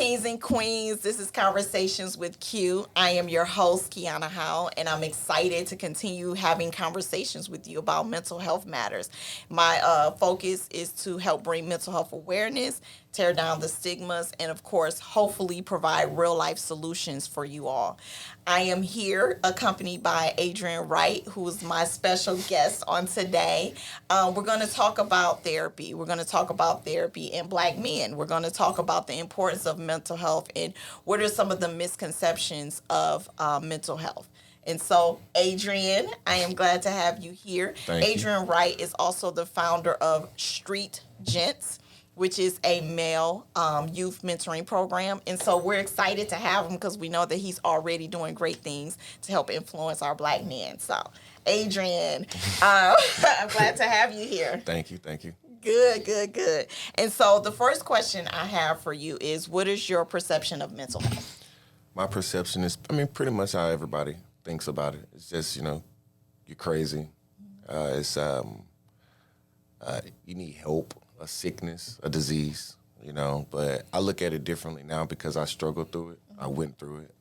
Kings and Queens. This is Conversations with Q. I am your host, Kiana Howe, and I'm excited to continue having conversations with you about mental health matters. My focus is to help bring mental health awareness, tear down the stigmas, and of course, hopefully provide real life solutions for you all. I am here accompanied by Adrian Wright, who is my special guest on today. We're going to talk about therapy. We're going to talk about therapy in Black men. We're going to talk about the importance of mental health and what are some of the misconceptions of mental health. And so, Adrian, I am glad to have you here. Thank you. Adrian Wright is also the founder of Street Gents, which is a male youth mentoring program. And so we're excited to have him because we know that he's already doing great things to help influence our Black men. So, Adrian, I'm glad to have you here. Thank you. Thank you. Good. And so the first question I have for you is, what is your perception of mental health? My perception is, pretty much how everybody thinks about it. It's just, you're crazy. You need help, a sickness, a disease, But I look at it differently now because I struggled through it. I went through it.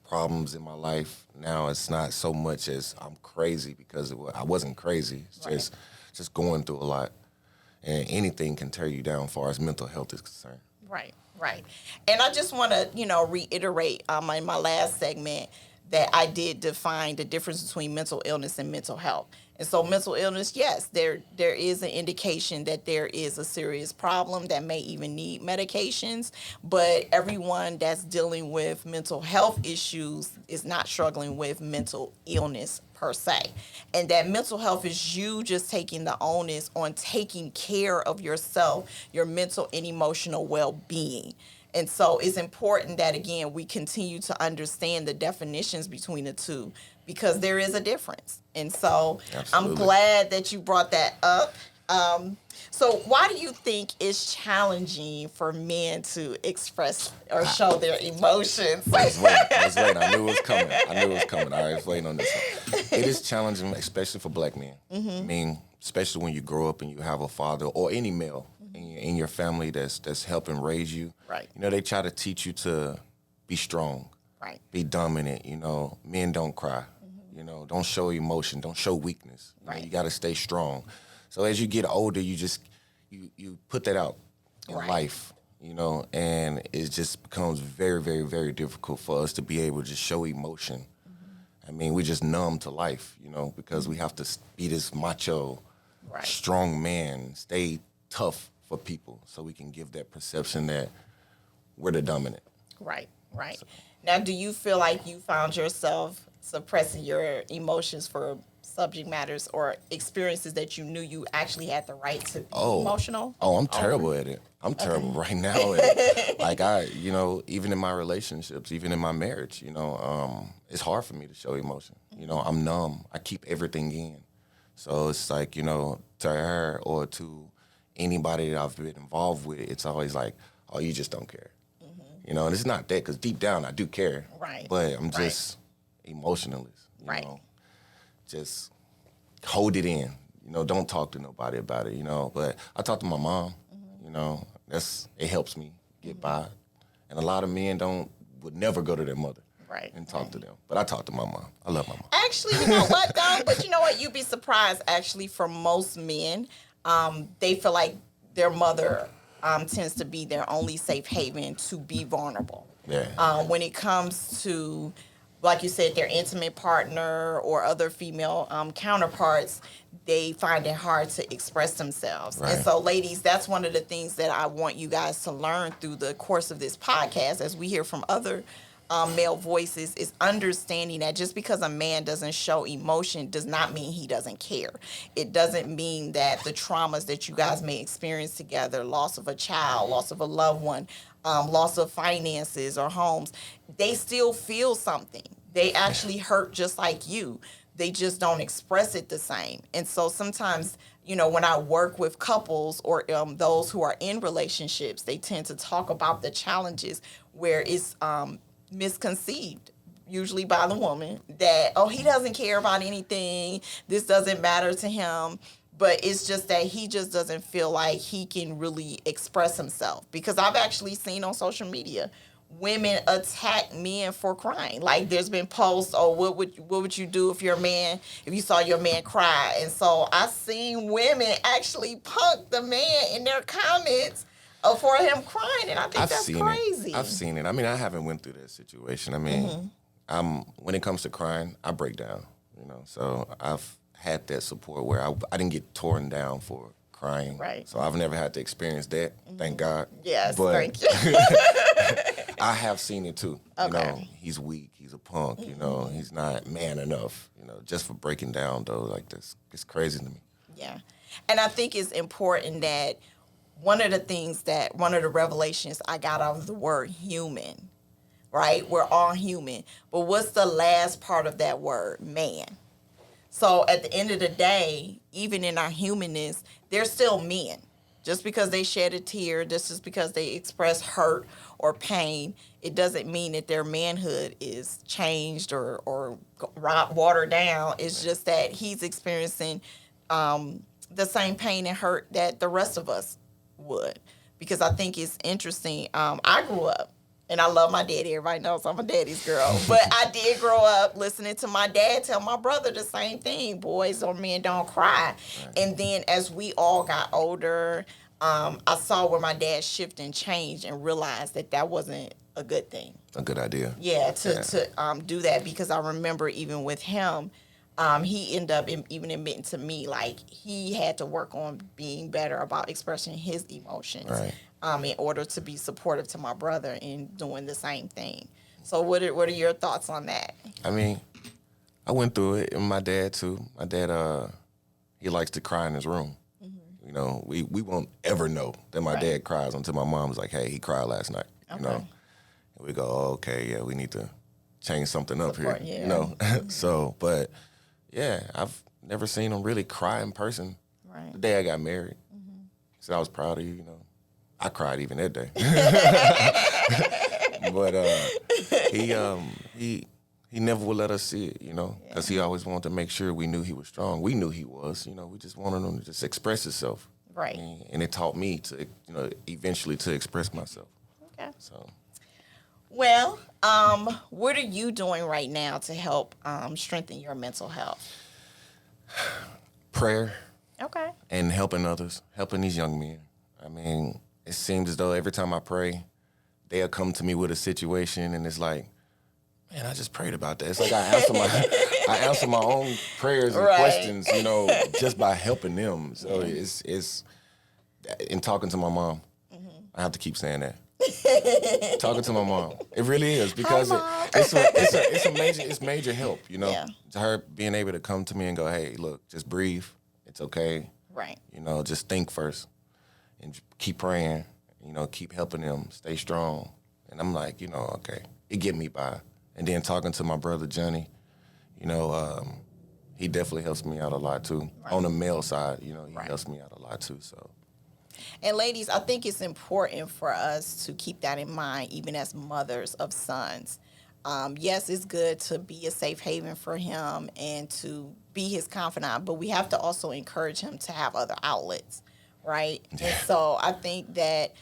Problems in my life. Now it's not so much as I'm crazy because I wasn't crazy. It's just going through a lot. And anything can tear you down as far as mental health is concerned. Right. And I just want to, reiterate in my last segment that I did define the difference between mental illness and mental health. And so mental illness, yes, there is an indication that there is a serious problem that may even need medications, but everyone that's dealing with mental health issues is not struggling with mental illness per se. And that mental health is you just taking the onus on taking care of yourself, your mental and emotional well-being. And so it's important that, again, we continue to understand the definitions between the two because there is a difference. And so Absolutely. I'm glad that you brought that up. So why do you think it's challenging for men to express or show their emotions? I was waiting. I knew it was coming. I was waiting on this one. It is challenging, especially for Black men. Mm-hmm. Especially when you grow up and you have a father or any male in your family that's helping raise you. Right. They try to teach you to be strong. Right. Be dominant. Men don't cry. Mm-hmm. Don't show emotion. Don't show weakness. You got to stay strong. So as you get older, you put that out in life, and it just becomes very, very, very difficult for us to be able to just show emotion. Mm-hmm. We're just numb to life, because we have to be this macho, strong man, stay tough for people so we can give that perception that we're the dominant. Right. So. Now, do you feel like you found yourself suppressing your emotions for subject matters or experiences that you knew you actually had the right to be emotional? I'm terrible at it. I'm terrible right now at it. Like even in my relationships, even in my marriage, it's hard for me to show emotion. I'm numb. I keep everything in. So it's like, to her or to anybody that I've been involved with, it's always like, oh, you just don't care. Mm-hmm. And it's not that, because deep down I do care. Right. But I'm just emotionalist. Right. Just hold it in. Don't talk to nobody about it, But I talk to my mom, it helps me get by. And a lot of men would never go to their mother and talk to them. But I talk to my mom. I love my mom. Actually, you know what, though? But you know what? You'd be surprised, actually, for most men, they feel like their mother tends to be their only safe haven to be vulnerable. Yeah. When it comes to, like you said, their intimate partner or other female counterparts, they find it hard to express themselves. Right. And so, ladies, that's one of the things that I want you guys to learn through the course of this podcast, as we hear from other male voices, is understanding that just because a man doesn't show emotion does not mean he doesn't care. It doesn't mean that the traumas that you guys may experience together, loss of a child, loss of a loved one, loss of finances or homes, they still feel something. They actually hurt just like you. They just don't express it the same. And so sometimes, when I work with couples or those who are in relationships, they tend to talk about the challenges where it's misconceived, usually by the woman, that, he doesn't care about anything. This doesn't matter to him. But it's just that he just doesn't feel like he can really express himself. Because I've actually seen on social media women attack men for crying. Like there's been posts, oh, what would you do if you saw your man cry? And so I seen women actually punk the man in their comments for him crying, and I think that's crazy. I've seen it. I mean, I haven't went through that situation. I mean, when it comes to crying, I break down. So I've had that support where I didn't get torn down for crying. Right. So I've never had to experience that. Thank God. Yes, but thank you. I have seen it too. Okay. He's weak. He's a punk. He's not man enough. Just for breaking down though, like this, it's crazy to me. Yeah, and I think it's important that one of the revelations I got out of the word human, right? We're all human, but what's the last part of that word? Man. So at the end of the day, even in our humanness, they're still men. Just because they shed a tear, just because they express hurt or pain, it doesn't mean that their manhood is changed or watered down. It's just that he's experiencing the same pain and hurt that the rest of us would. Because I think it's interesting. I grew up, and I love my daddy. Everybody knows I'm a daddy's girl. But I did grow up listening to my dad tell my brother the same thing. Boys or men don't cry. Right. And then as we all got older, I saw where my dad shift and change and realized that wasn't a good thing. A good idea. Yeah, to do that, because I remember even with him, he ended up even admitting to me, like, he had to work on being better about expressing his emotions. Right. In order to be supportive to my brother in doing the same thing. So what are your thoughts on that? I mean, I went through it, and my dad too. My dad, he likes to cry in his room. Mm-hmm. We won't ever know that my dad cries until my mom's like, "Hey, he cried last night." Okay. And we go, "Oh, okay, yeah, we need to change something up here." Yeah. Mm-hmm. So, but yeah, I've never seen him really cry in person. Right. The day I got married, so I was proud of you. I cried even that day. But he never would let us see it, because he always wanted to make sure we knew he was strong. We knew he was, we just wanted him to just express himself. Right. And it taught me to, eventually to express myself. Okay. So. Well, what are you doing right now to help strengthen your mental health? Prayer. Okay. And helping others, helping these young men. I mean, it seems as though every time I pray, they'll come to me with a situation, and it's like, man, I just prayed about that. It's like I answer my own prayers and questions, just by helping them. So it's in talking to my mom. Mm-hmm. I have to keep saying that. Talking to my mom, it really is, because it's major help. To her being able to come to me and go, hey, look, just breathe. It's okay. Right. Just think first. And keep praying, keep helping them stay strong. And I'm like, okay, it get me by. And then talking to my brother, Johnny, he definitely helps me out a lot too. Right. On the male side, he helps me out a lot too, so. And ladies, I think it's important for us to keep that in mind, even as mothers of sons. Yes, it's good to be a safe haven for him and to be his confidant, but we have to also encourage him to have other outlets. Right? Yeah. And so I think that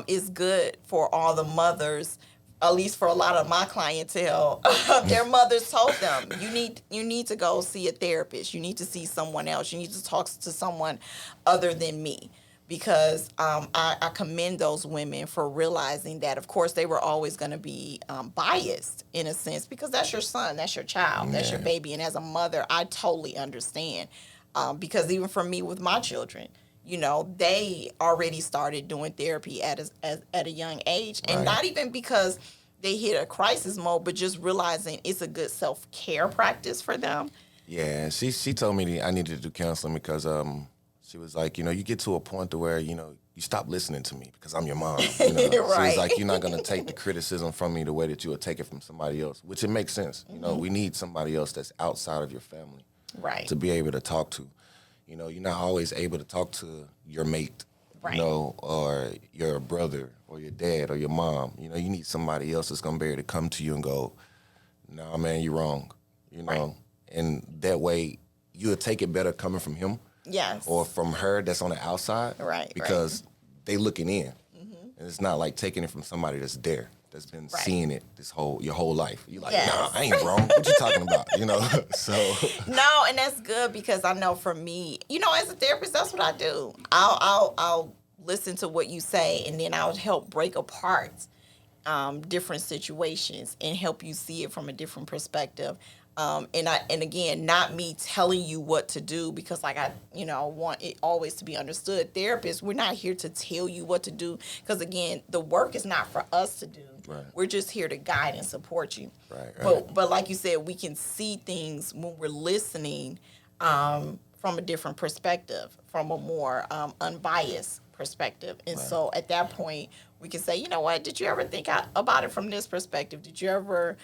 it's good for all the mothers, at least for a lot of my clientele, their mothers told them, you need to go see a therapist. You need to see someone else. You need to talk to someone other than me. Because I commend those women for realizing that, of course, they were always going to be biased in a sense, because that's your son, that's your child, that's your baby. And as a mother, I totally understand. Because even for me with my children, they already started doing therapy at a young age. And not even because they hit a crisis mode, but just realizing it's a good self-care practice for them. Yeah, she told me I needed to do counseling because she was like, you get to a point to where, you stop listening to me because I'm your mom. So it's like, you're not going to take the criticism from me the way that you would take it from somebody else, which it makes sense. We need somebody else that's outside of your family to be able to talk to. You're not always able to talk to your mate, or your brother or your dad or your mom. You need somebody else that's going to be able to come to you and go, nah, man, you're wrong, And that way you'll take it better coming from him Yes. or from her that's on the outside. Right, Because they looking in. And it's not like taking it from somebody that's there, that's been Right. seeing it your whole life. You're like, Yes. nah, I ain't wrong. What you talking about? So No, and that's good because I know for me, as a therapist, that's what I do. I'll listen to what you say, and then I'll help break apart different situations and help you see it from a different perspective. And again, not me telling you what to do, because like I want it always to be understood. Therapists, we're not here to tell you what to do, because again, the work is not for us to do. Right. We're just here to guide and support you. Right. But like you said, we can see things when we're listening from a different perspective, from a more unbiased perspective. And so at that point, we can say, you know what, did you ever think about it from this perspective? Did you ever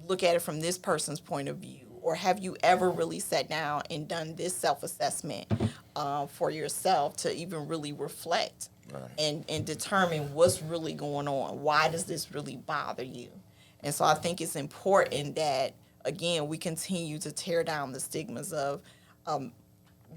look at it from this person's point of view? Or have you ever really sat down and done this self-assessment for yourself to even really reflect and determine what's really going on? Why does this really bother you? And so I think it's important that, again, we continue to tear down the stigmas of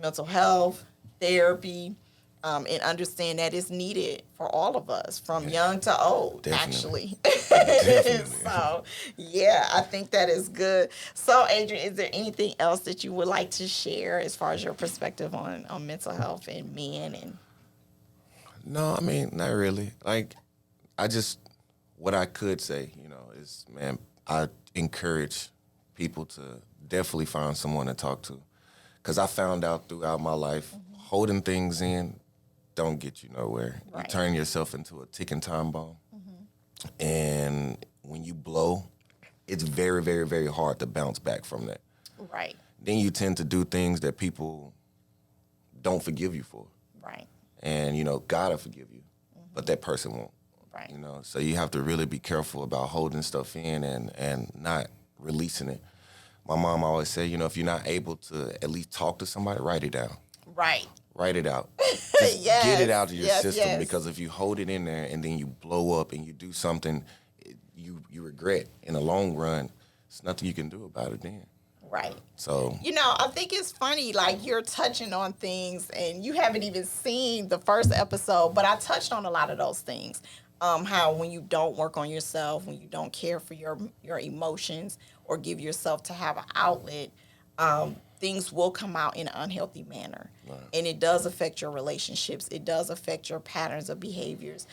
mental health, therapy, and understand that it's needed for all of us, from young to old, Definitely. actually. So, yeah, I think that is good. So, Adrian, is there anything else that you would like to share as far as your perspective on mental health and men? And No, I mean, not really. Like, what I could say, is, man, I encourage people to definitely find someone to talk to. Because I found out throughout my life, holding things in don't get you nowhere. Right. You turn yourself into a ticking time bomb. And when you blow, it's very, very, very hard to bounce back from that. right, Then you tend to do things that people don't forgive you for. right, And, God will forgive you, but that person won't. right. So you have to really be careful about holding stuff in and not releasing it. My mom always said, if you're not able to at least talk to somebody, write it down. Right. Write it out. Just Yes, get it out of your yes, system, yes. because if you hold it in there and then you blow up and you do something you regret in the long run, there's nothing you can do about it then. Right. So, I think it's funny, like you're touching on things and you haven't even seen the first episode, but I touched on a lot of those things. How when you don't work on yourself, when you don't care for your emotions or give yourself to have an outlet, things will come out in an unhealthy manner. Right. And it does affect your relationships. It does affect your patterns of behaviors.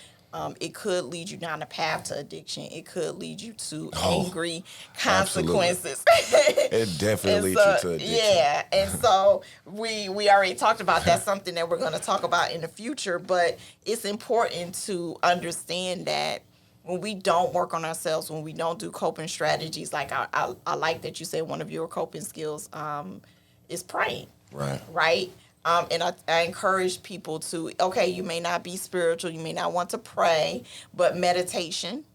It could lead you down a path to addiction. It could lead you to angry consequences. it definitely leads you to addiction. Yeah, and so we already talked about that's something that we're going to talk about in the future, but it's important to understand that when we don't work on ourselves, when we don't do coping strategies, like I like that you said one of your coping skills is praying. Right? And I encourage people to, okay, you may not be spiritual, you may not want to pray, but meditation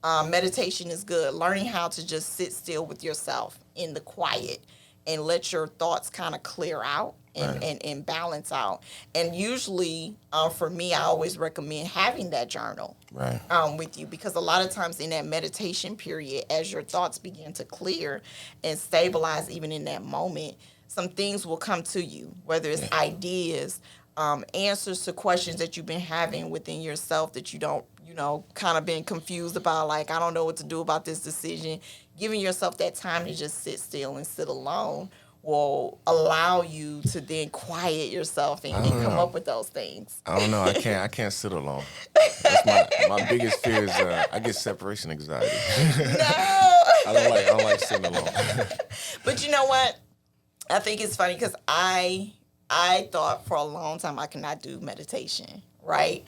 is good. Learning how to just sit still with yourself in the quiet and let your thoughts kind of clear out and balance out. And usually, for me, I always recommend having that journal with you, because a lot of times in that meditation period, as your thoughts begin to clear and stabilize even in that moment, some things will come to you, whether it's ideas, answers to questions that you've been having within yourself that you don't, kind of been confused about, like, I don't know what to do about this decision. Giving yourself that time to just sit still and sit alone will allow you to then quiet yourself and come up with those things. I don't know. I can't sit alone. That's my biggest fear is I get separation anxiety. No. I don't like sitting alone. But you know what? I think it's funny because I thought for a long time I could not do meditation, right?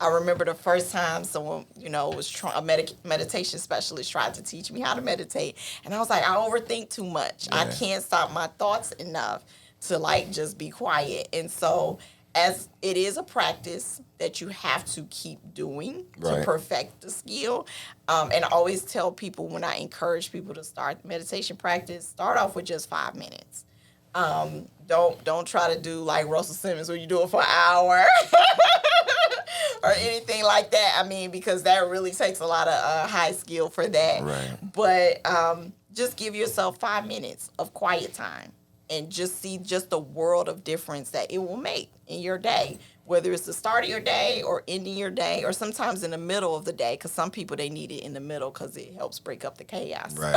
I remember the first time someone, was a meditation specialist tried to teach me how to meditate. And I was like, I overthink too much. Yeah. I can't stop my thoughts enough to just be quiet. And so as it is a practice that you have to keep doing to perfect the skill. And I always tell people when I encourage people to start meditation practice, start off with just 5 minutes. Don't try to do like Russell Simmons where you do it for an hour or anything like that. I mean, because that really takes a lot of high skill for that. Right. But just give yourself 5 minutes of quiet time. and just see just the world of difference that it will make in your day, whether it's the start of your day or ending your day, or sometimes in the middle of the day, because some people, they need it in the middle because it helps break up the chaos Right.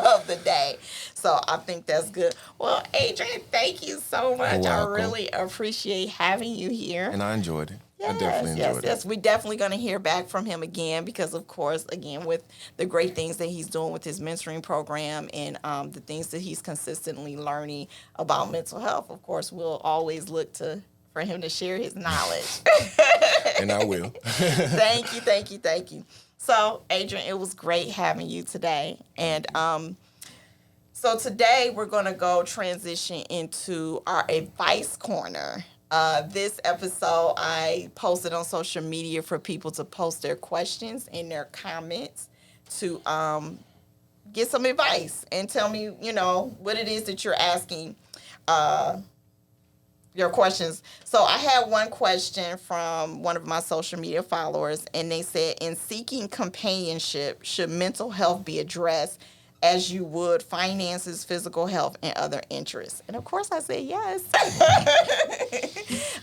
of the day. So I think that's good. Well, Adrian, thank you so much. You're I welcome. really appreciate having you here. And I enjoyed it. I definitely enjoyed it. Yes. We're definitely going to hear back from him again because, of course, again, with the great things that he's doing with his mentoring program and the things that he's consistently learning about mental health, of course, we'll always look for him to share his knowledge. And I will. Thank you. So, Adrian, it was great having you today. And so today we're going to go transition into our advice corner. This episode I posted on social media for people to post their questions and their comments to get some advice and tell me, what it is that you're asking your questions. So I had one question from one of my social media followers, and they said, in seeking companionship, should mental health be addressed as you would finances, physical health, and other interests? And of course I said yes.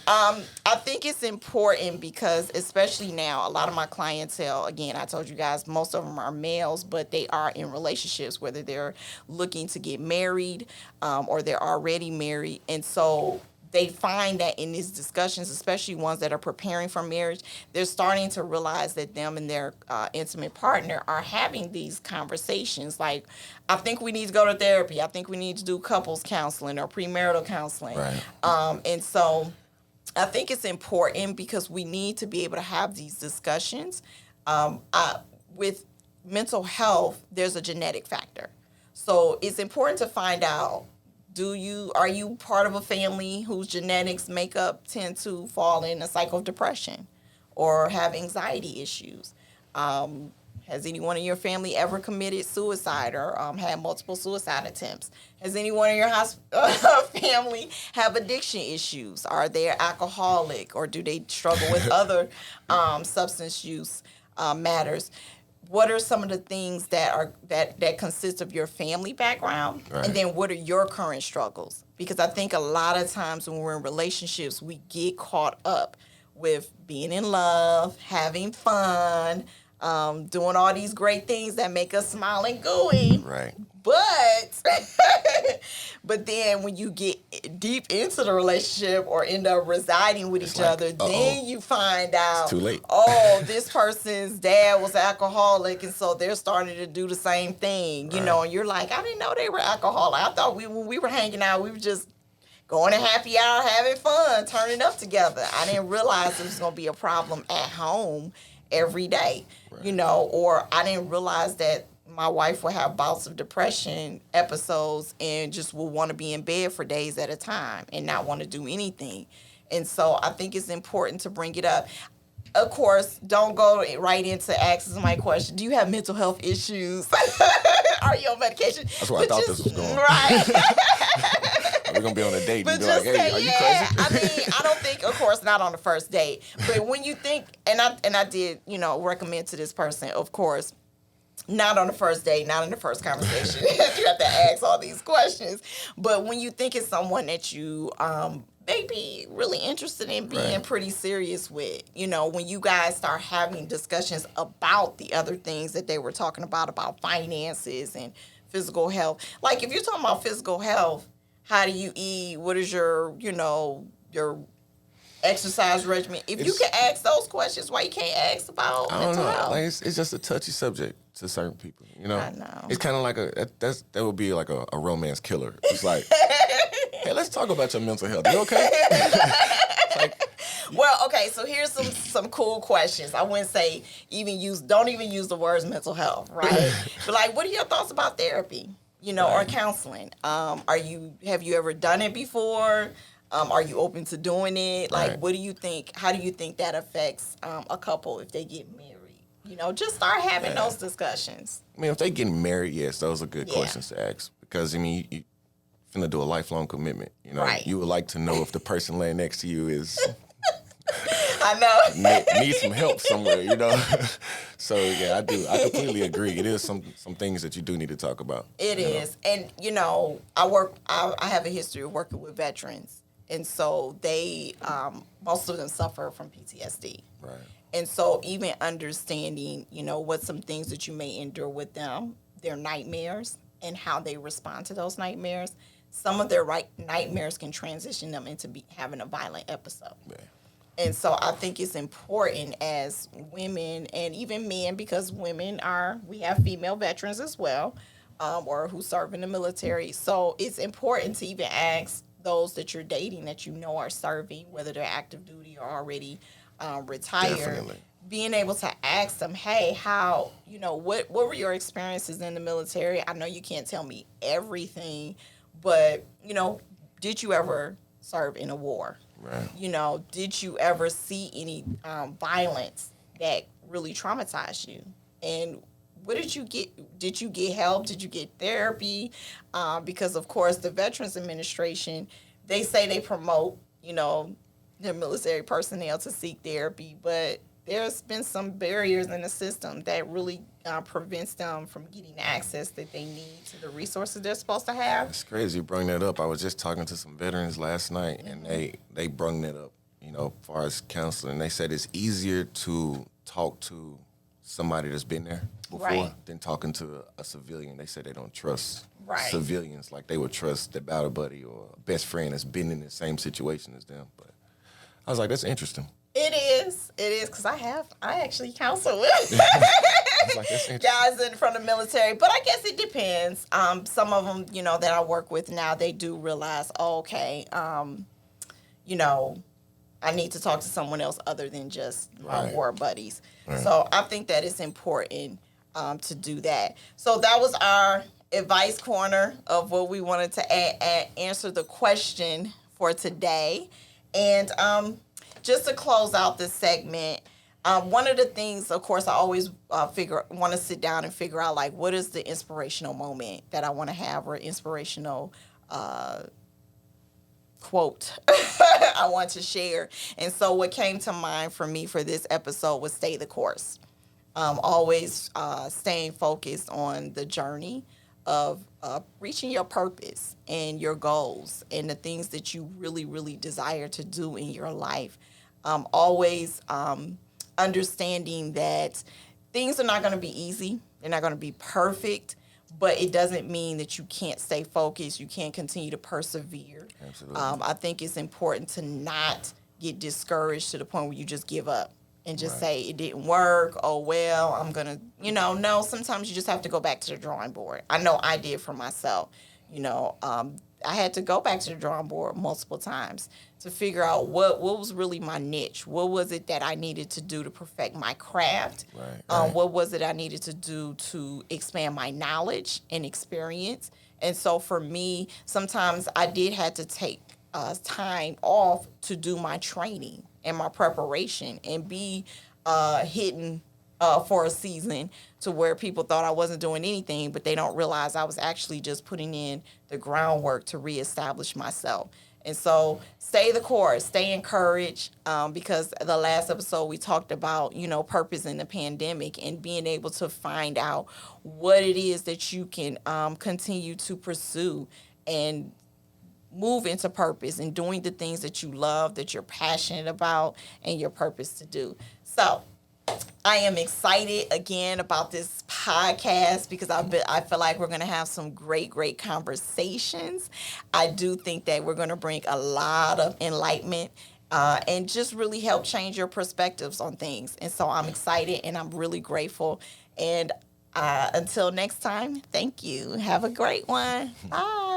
I think it's important because, especially now, a lot of my clientele, again, I told you guys, most of them are males, but they are in relationships, whether they're looking to get married or they're already married. And so they find that in these discussions, especially ones that are preparing for marriage, they're starting to realize that them and their intimate partner are having these conversations like, I think we need to go to therapy. I think we need to do couples counseling or premarital counseling. Right. And so I think it's important because we need to be able to have these discussions. With mental health, there's a genetic factor. So it's important to find out, are you part of a family whose genetics makeup tend to fall in a cycle of depression or have anxiety issues? Has anyone in your family ever committed suicide or had multiple suicide attempts? Has anyone in your family have addiction issues? Are they alcoholic or do they struggle with other substance use matters? What are some of the things that consist of your family background? Right. And then what are your current struggles? Because I think a lot of times when we're in relationships, we get caught up with being in love, having fun, doing all these great things that make us smile and gooey. Right. But then when you get deep into the relationship or end up residing with each other, then you find out, it's too late. This person's dad was alcoholic, and so they're starting to do the same thing, and you're like, I didn't know they were alcoholic. I thought when we were hanging out, we were just going to happy hour, having fun, turning up together. I didn't realize it was going to be a problem at home every day, Right. Or I didn't realize that my wife will have bouts of depression episodes and just will want to be in bed for days at a time and not want to do anything. And so I think it's important to bring it up. Of course, don't go right into asking my question. Do you have mental health issues? Are you on medication? That's where I thought this was going. Right. We're going to be on a date But and be just like, hey, say, are you crazy? I mean, I don't think, of course, not on the first date. But when you think, and I did, recommend to this person, of course, not on the first date, not in the first conversation. You have to ask all these questions. But when you think it's someone that you may be really interested in being Right. pretty serious with, when you guys start having discussions about the other things that they were talking about finances and physical health. Like if you're talking about physical health, how do you eat? What is your exercise regimen? If you can ask those questions, why you can't ask about I don't mental know. health? Like it's just a touchy subject to certain people. I know. It's kind of like that would be like a romance killer. It's like, hey, let's talk about your mental health. You okay? Well, okay, so here's some cool questions. I wouldn't say don't even use the words mental health, right? But like, what are your thoughts about therapy? Or counseling? Have you ever done it before? Are you open to doing it? Like, Right. what do you think? How do you think that affects a couple if they get married? Just start having those discussions. I mean, if they getting married, yes, those are good Yeah. questions to ask because you finna do a lifelong commitment. Right. You would like to know if the person laying next to you is I know. Need some help somewhere, you know. So yeah, I do. I completely agree. It is some things that you do need to talk about. It is. And, I have a history of working with veterans. And so they, most of them suffer from PTSD. Right. And so even understanding, what some things that you may endure with them, their nightmares, and how they respond to those nightmares, some of their nightmares can transition them into having a violent episode. Yeah. And so I think it's important as women and even men, because we have female veterans as well, or who serve in the military. So it's important to even ask those that you're dating that are serving, whether they're active duty or already retired. Definitely. Being able to ask them, hey, how, what were your experiences in the military? I know you can't tell me everything, but, did you ever serve in a war? Right. Did you ever see any violence that really traumatized you? And what did you get? Did you get help? Did you get therapy? Because, of course, the Veterans Administration, they say they promote, their military personnel to seek therapy, but there's been some barriers in the system that really prevents them from getting access that they need to the resources they're supposed to have. It's crazy you bring that up. I was just talking to some veterans last night, and they brung that up, as far as counseling. They said it's easier to talk to somebody that's been there before Right. than talking to a civilian. They said they don't trust Right. civilians like they would trust their battle buddy or a best friend that's been in the same situation as them. But I was like, that's interesting. It is, because I actually counsel with It's like, that's interesting. guys from the military, but I guess it depends. Some of them, that I work with now, they do realize, okay, I need to talk to someone else other than just my Right. war buddies. Right. So I think that it's important to do that. So that was our advice corner of what we wanted to answer the question for today. And just to close out this segment, one of the things, of course, I always want to sit down and figure out, like, what is the inspirational moment that I want to have, or inspirational quote I want to share. And so what came to mind for me for this episode was stay the course. Always staying focused on the journey of reaching your purpose and your goals and the things that you really, really desire to do in your life. Always understanding that things are not going to be easy. They're not going to be perfect, but it doesn't mean that you can't stay focused. You can't continue to persevere. Absolutely. I think it's important to not get discouraged to the point where you just give up and just Right. say it didn't work. Oh, well, I'm going to, no, sometimes you just have to go back to the drawing board. I know I did for myself. I had to go back to the drawing board multiple times to figure out what was really my niche. What was it that I needed to do to perfect my craft? Right. What was it I needed to do to expand my knowledge and experience? And so for me, sometimes I did have to take time off to do my training and my preparation and be hidden for a season to where people thought I wasn't doing anything, but they don't realize I was actually just putting in the groundwork to reestablish myself. And so stay the course, stay encouraged, because the last episode we talked about, purpose in the pandemic and being able to find out what it is that you can continue to pursue and move into purpose and doing the things that you love, that you're passionate about, and your purpose to do. So I am excited again about this podcast because I feel like we're going to have some great conversations. I do think that we're going to bring a lot of enlightenment and just really help change your perspectives on things. And so I'm excited and I'm really grateful. And until next time, thank you. Have a great one. Bye.